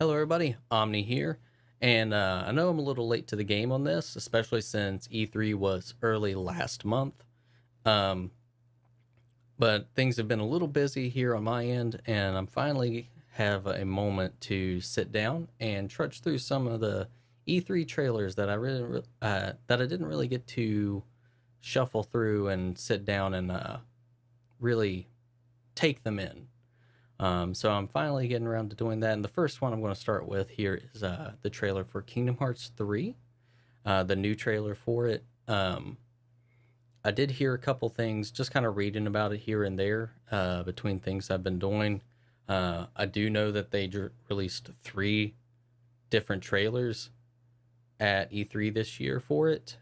Hello, everybody. Omni here. And I know I'm a little late to the game on this, especially since E3 was early last month. Um, but things have been a little busy here on my end, and I'm finally have a moment to sit down and trudge through some of the E3 trailers that that I didn't really get to shuffle through and sit down and really take them in. So I'm finally getting around to doing that. And the first one I'm going to start with here is the trailer for Kingdom Hearts 3, the new trailer for it. I did hear a couple things, just kind of reading about it here and there between things I've been doing. I do know that they released three different trailers at E3 this year for it,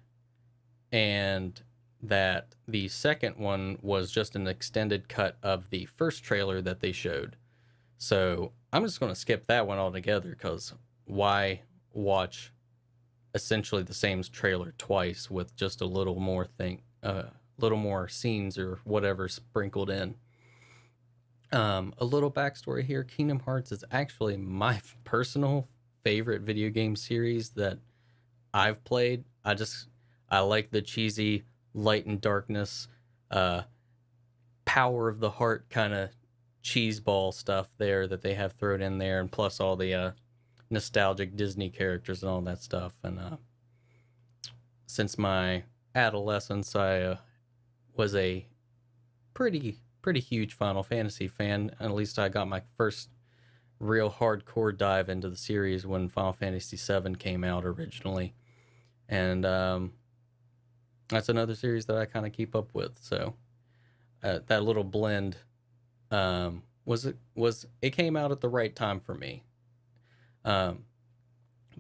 and that the second one was just an extended cut of the first trailer that they showed. So I'm just going to skip that one altogether because why watch essentially the same trailer twice with just a little more little more scenes or whatever sprinkled in. A little backstory here: Kingdom Hearts is actually my personal favorite video game series that I've played. I like the cheesy light and darkness, uh, power of the heart kind of cheese ball stuff there that they have thrown in there, and plus all the nostalgic Disney characters and all that stuff. And since my adolescence, I was a pretty huge Final Fantasy fan. At least I got my first real hardcore dive into the series when Final Fantasy VII came out originally, and that's another series that I kind of keep up with. So that little blend it came out at the right time for me. Um,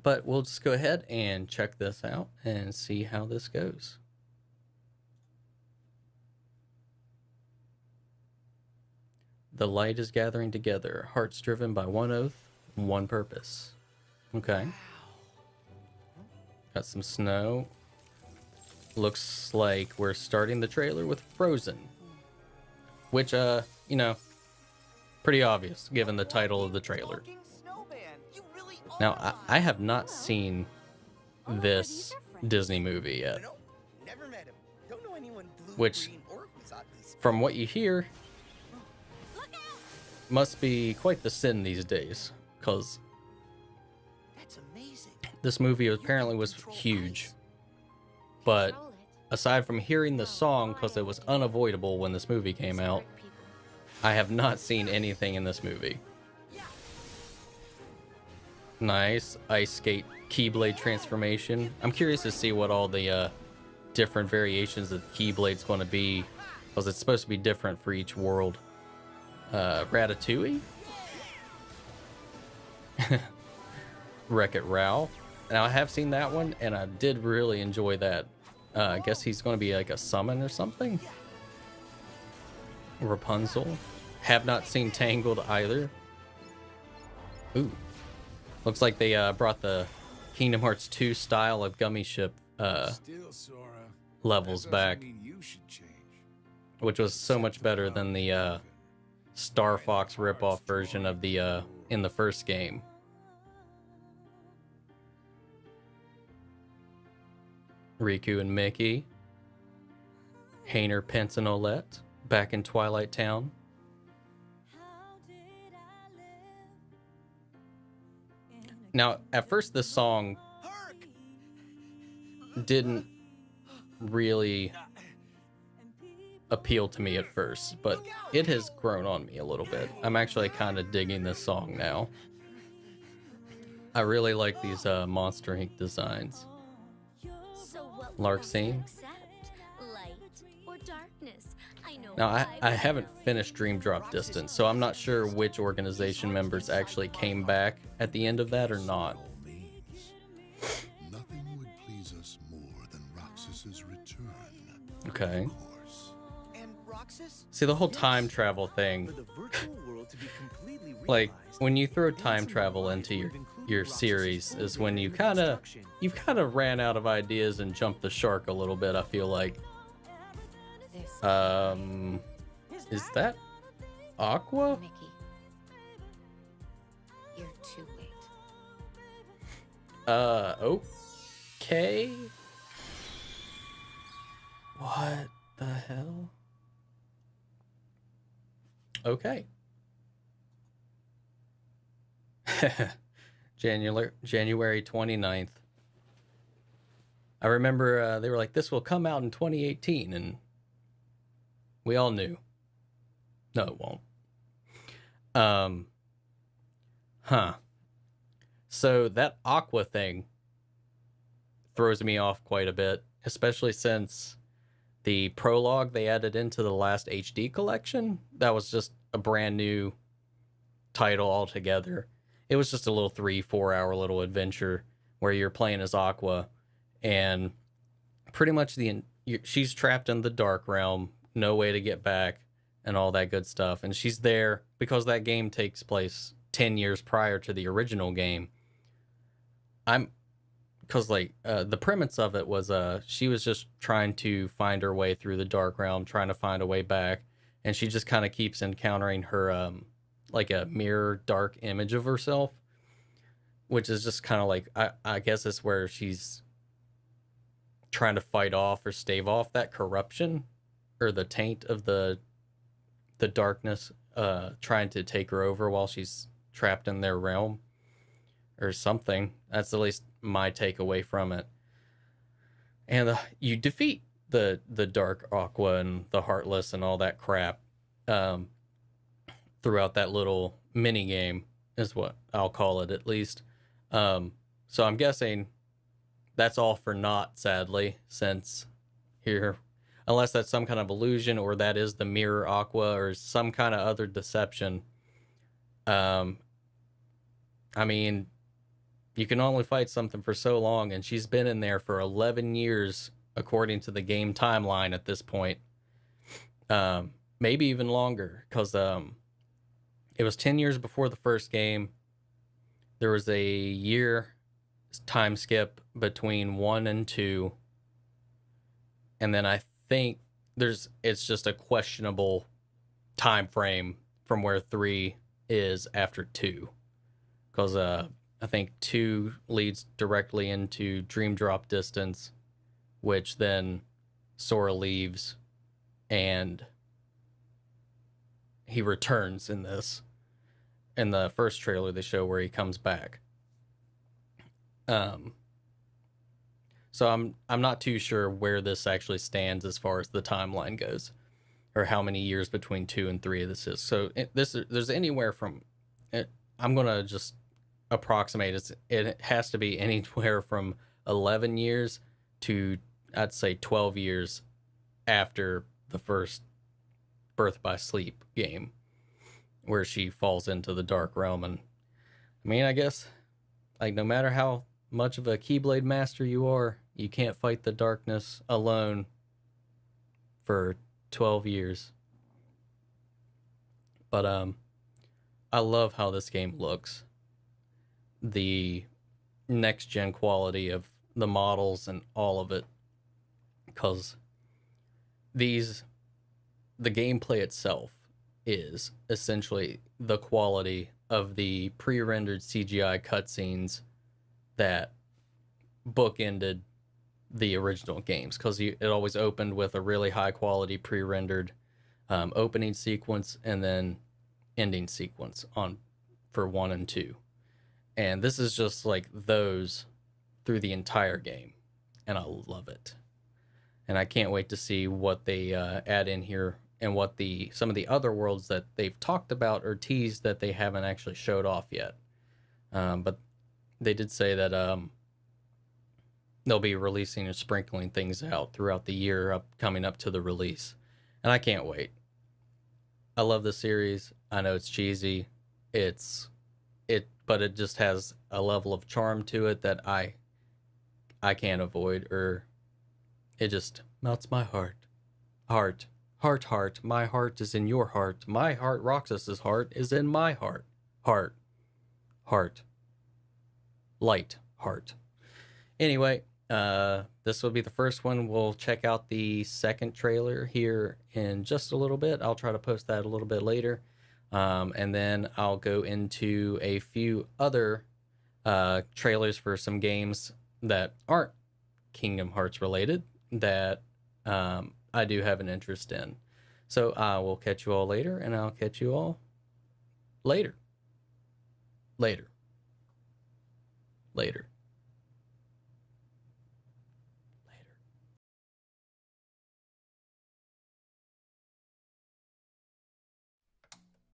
but we'll just go ahead and check this out and see how this goes. The light is gathering together, hearts driven by one oath, one purpose. Okay. Got some snow. Looks like we're starting the trailer with Frozen, which pretty obvious given the title of the trailer. Now, I have not seen this Disney movie yet, which, from what you hear, must be quite the sin these days, because this movie apparently was huge. But aside from hearing the song, because it was unavoidable when this movie came out, I have not seen anything in this movie. Nice ice skate keyblade transformation. I'm curious to see what all the different variations of the keyblade's going to be, because it's supposed to be different for each world. Ratatouille? Wreck-It Ralph. Now, I have seen that one, and I did really enjoy that. I guess he's going to be like a summon or something. Rapunzel. Have not seen Tangled either. Ooh. Looks like they brought the Kingdom Hearts 2 style of gummy ship levels back, which was so much better than the Star Fox ripoff version of the in the first game. Riku and Mickey. Hayner, Pence, and Olette back in Twilight Town. Now, at first, this song didn't really appeal to me at first, but it has grown on me a little bit. I'm actually kind of digging this song now. I really like these Monster Inc. designs. Larxene. Now, I haven't finished Dream Drop Distance, so I'm not sure which organization members actually came back at the end of that or not. Nothing would please us more than Roxas's return. Okay. See, the whole time travel thing, like when you throw time travel into your series is when you've kind of ran out of ideas and jumped the shark a little bit, I feel like. Is that Aqua? Mickey, you're too late. Okay. What the hell? Okay. January 29th. I remember they were like, this will come out in 2018, and we all knew. No, it won't. Um, huh. So that Aqua thing throws me off quite a bit, especially since the prologue they added into the last HD collection, that was just a brand new title altogether. It was just a little 3-4 hour little adventure where you're playing as Aqua, and pretty much she's trapped in the Dark Realm, no way to get back, and all that good stuff. And she's there because that game takes place 10 years prior to the original game. Because the premise of it was she was just trying to find her way through the Dark Realm, trying to find a way back, and she just kind of keeps encountering her like a mirror dark image of herself, which is just kind of like I guess it's where she's trying to fight off or stave off that corruption or the taint of the darkness trying to take her over while she's trapped in their realm or something. That's at least my takeaway from it. And you defeat the Dark Aqua and the Heartless and all that crap throughout that little mini game, is what I'll call it, at least. So I'm guessing that's all for naught, sadly, since here, unless that's some kind of illusion or that is the mirror Aqua or some kind of other deception. I mean, you can only fight something for so long, and she's been in there for 11 years, according to the game timeline at this point. Maybe even longer, because it was 10 years before the first game. There was a year time skip between 1 and 2. And then I think it's just a questionable time frame from where 3 is after 2. Because I think 2 leads directly into Dream Drop Distance, which then Sora leaves and he returns in this. In the first trailer they show where he comes back. So I'm not too sure where this actually stands as far as the timeline goes, or how many years between 2 and 3 this is. So there's anywhere from I'm gonna just approximate it has to be anywhere from 11 years to, I'd say, 12 years after the first Birth by Sleep game, where she falls into the Dark Realm. And I mean, I guess, like, no matter how much of a Keyblade master you are, you can't fight the darkness alone for 12 years. But I love how this game looks. The next gen quality of the models and all of it, because the gameplay itself is essentially the quality of the pre-rendered CGI cutscenes that bookended the original games, because it always opened with a really high quality pre-rendered opening sequence and then ending sequence for 1 and 2. And this is just like those through the entire game, and I love it. And I can't wait to see what they add in here, and what some of the other worlds that they've talked about or teased that they haven't actually showed off yet. But they did say that they'll be releasing and sprinkling things out throughout the year coming up to the release. And I can't wait. I love the series. I know it's cheesy. But it just has a level of charm to it that I can't avoid, or it just melts my heart. Heart. My heart is in your heart. My heart, Roxas's heart, is in my heart. Heart. Light. Heart. Anyway, this will be the first one. We'll check out the second trailer here in just a little bit. I'll try to post that a little bit later. And then I'll go into a few other trailers for some games that aren't Kingdom Hearts related that I do have an interest in. So I will catch you all later, and I'll catch you all later. Later.